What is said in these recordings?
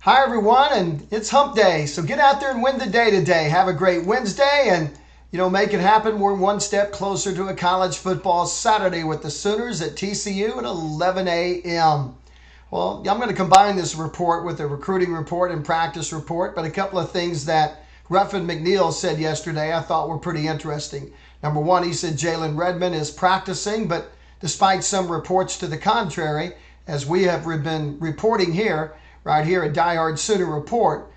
Hi, everyone, and it's hump day. So get out there and win the day today. Have a great Wednesday and, make it happen. We're one step closer to a college football Saturday with the Sooners at TCU at 11 a.m. Well, I'm going to combine this report with a recruiting report and practice report, but a couple of things that Ruffin McNeill said yesterday I thought were pretty interesting. Number one, he said Jalen Redmond is practicing, but despite some reports to the contrary, as we have been reporting here, right here at Die Hard Sooner Report,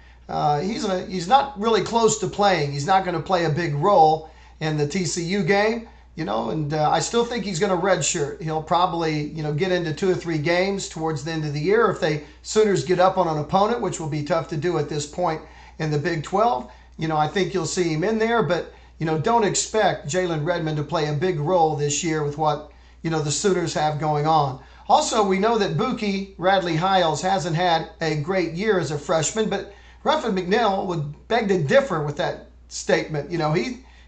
he's not really close to playing. He's not going to play a big role in the TCU game, and I still think he's going to redshirt. He'll probably, get into 2 or 3 games towards the end of the year if the Sooners get up on an opponent, which will be tough to do at this point in the Big 12. I think you'll see him in there, but, don't expect Jalen Redmond to play a big role this year with what, the Sooners have going on. Also, we know that Buki Radley-Hiles hasn't had a great year as a freshman, but Ruffin McNeill would beg to differ with that statement.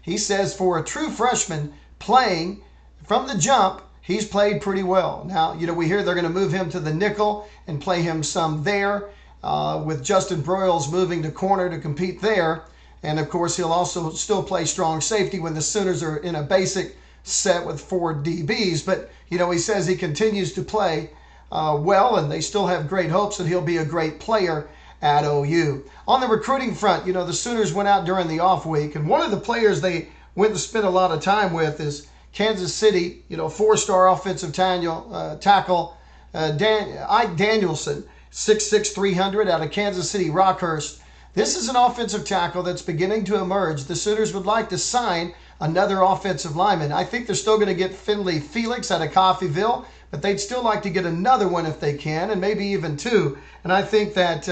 He says for a true freshman playing from the jump, he's played pretty well. Now, we hear they're going to move him to the nickel and play him some there, with Justin Broyles moving to corner to compete there. And, of course, he'll also still play strong safety when the Sooners are in a basic set with 4 DBs, but he says he continues to play well, and they still have great hopes that he'll be a great player at OU. On the recruiting front, the Sooners went out during the off week, and one of the players they went to spend a lot of time with is Kansas City, 4-star offensive tackle Ike Danielson, 6'6", 300 out of Kansas City Rockhurst. This is an offensive tackle that's beginning to emerge. The Sooners would like to sign another offensive lineman. I think they're still going to get Finley Felix out of Coffeyville, but they'd still like to get another one if they can, and maybe even 2. And I think that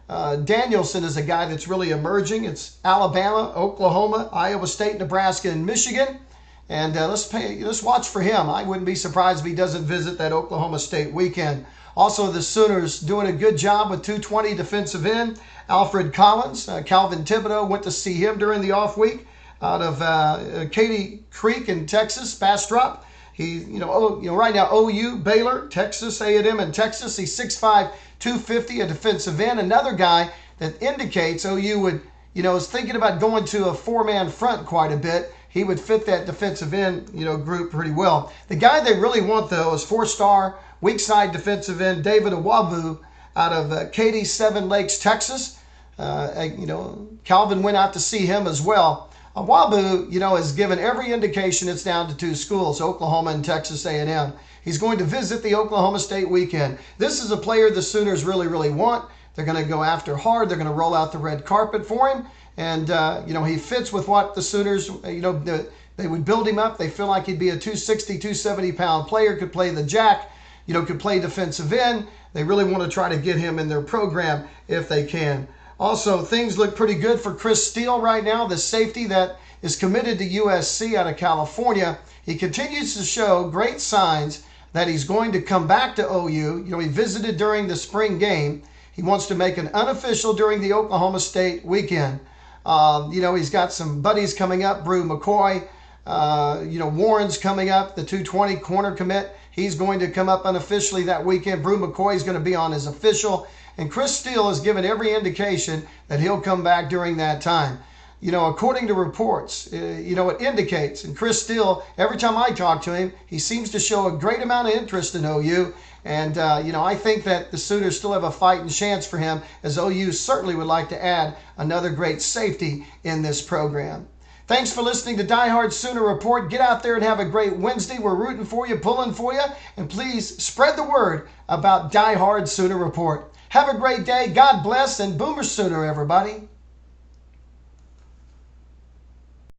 Danielson is a guy that's really emerging. It's Alabama, Oklahoma, Iowa State, Nebraska, and Michigan. And let's watch for him. I wouldn't be surprised if he doesn't visit that Oklahoma State weekend. Also, the Sooners doing a good job with 220 defensive end Alfred Collins. Calvin Thibodeau went to see him during the off week out of Katy Creek in Texas, Bastrop. He, right now OU, Baylor, Texas A&M, and Texas. He's 6'5", 250, a defensive end. Another guy that indicates OU would, is thinking about going to a 4-man front quite a bit. He would fit that defensive end, group pretty well. The guy they really want, though, is 4-star weak side defensive end David Awabu out of Katy, Seven Lakes, Texas. Calvin went out to see him as well. Awabu, has given every indication it's down to 2 schools, Oklahoma and Texas A&M. He's going to visit the Oklahoma State weekend. This is a player the Sooners really, really want. They're going to go after hard. They're going to roll out the red carpet for him. And, he fits with what the Sooners, they would build him up. They feel like he'd be a 260, 270-pound player, could play the jack, could play defensive end. They really want to try to get him in their program if they can. Also, things look pretty good for Chris Steele right now, the safety that is committed to USC out of California. He continues to show great signs that he's going to come back to OU. He visited during the spring game. He wants to make an unofficial during the Oklahoma State weekend. He's got some buddies coming up, Brew McCoy. Warren's coming up, the 220 corner commit. He's going to come up unofficially that weekend. Brew McCoy is going to be on his official. And Chris Steele has given every indication that he'll come back during that time. According to reports, it indicates. And Chris Steele, every time I talk to him, he seems to show a great amount of interest in OU. And, I think that the Sooners still have a fighting chance for him, as OU certainly would like to add another great safety in this program. Thanks for listening to Die Hard Sooner Report. Get out there and have a great Wednesday. We're rooting for you, pulling for you. And please spread the word about Die Hard Sooner Report. Have a great day. God bless, and Boomer Sooner, everybody.